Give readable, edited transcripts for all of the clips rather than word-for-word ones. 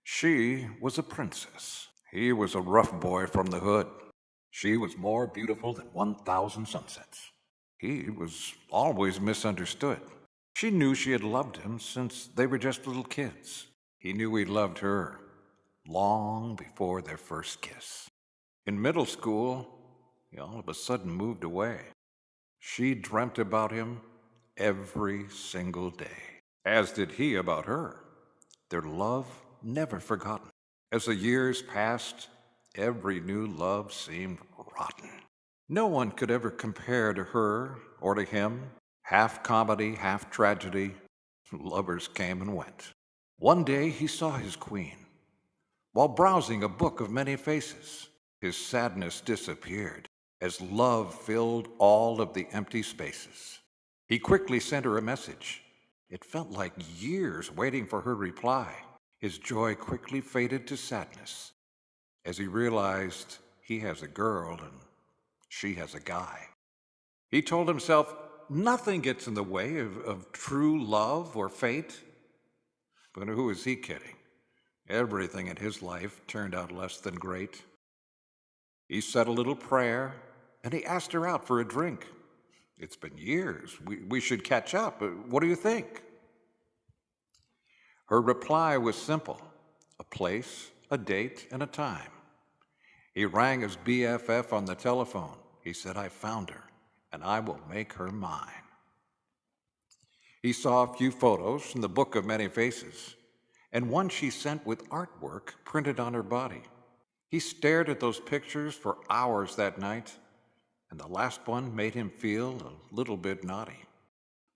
She was a princess. He was a rough boy from the hood. She was more beautiful than 1,000 sunsets. He was always misunderstood. She knew she had loved him since they were just little kids. He knew he loved her long before their first kiss. In middle school, he all of a sudden moved away. She dreamt about him every single day, as did he about her. Their love never forgotten. As the years passed, every new love seemed rotten. No one could ever compare to her or to him. Half comedy, half tragedy. Lovers came and went. One day he saw his queen. While browsing a book of many faces, his sadness disappeared as love filled all of the empty spaces. He quickly sent her a message. It felt like years waiting for her reply. His joy quickly faded to sadness as he realized he has a girl and she has a guy. He told himself nothing gets in the way of true love or fate. But who is he kidding? Everything in his life turned out less than great. He said a little prayer and he asked her out for a drink. It's been years. We should catch up. What do you think? Her reply was simple: a place, a date, and a time. He rang his BFF on the telephone. He said, I found her, and I will make her mine. He saw a few photos from the book of many faces, and one she sent with artwork printed on her body. He stared at those pictures for hours that night, and the last one made him feel a little bit naughty.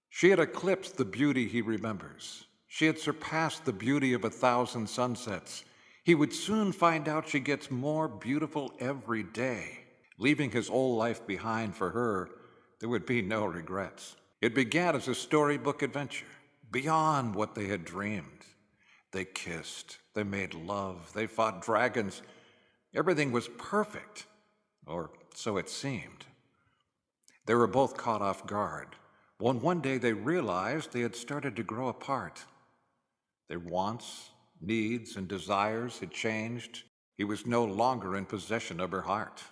She had eclipsed the beauty he remembers. She had surpassed the beauty of 1,000 sunsets. He would soon find out she gets more beautiful every day. Leaving his old life behind for her, there would be no regrets. It began as a storybook adventure, beyond what they had dreamed. They kissed, they made love, they fought dragons. Everything was perfect, or so it seemed. They were both caught off guard when one day they realized they had started to grow apart. Their wants, needs, and desires had changed. He was no longer in possession of her heart.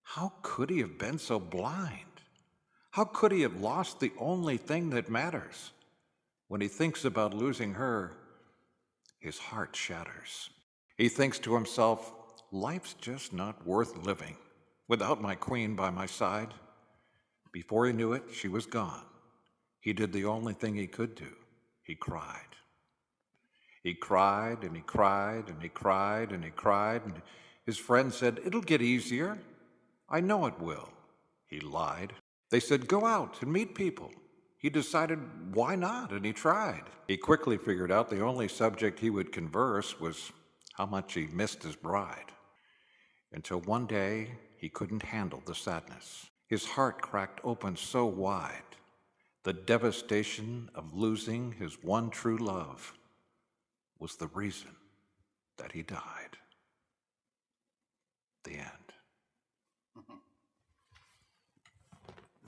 How could he have been so blind? How could he have lost the only thing that matters? When he thinks about losing her, his heart shatters. He thinks to himself, life's just not worth living without my queen by my side. Before he knew it, she was gone. He did the only thing he could do. He cried. He cried and he cried and he cried and he cried, and his friend said, it'll get easier. I know it will. He lied. They said, go out and meet people. He decided, why not? And he tried. He quickly figured out the only subject he would converse was how much he missed his bride. Until one day, he couldn't handle the sadness. His heart cracked open so wide. The devastation of losing his one true love was the reason that he died. The end.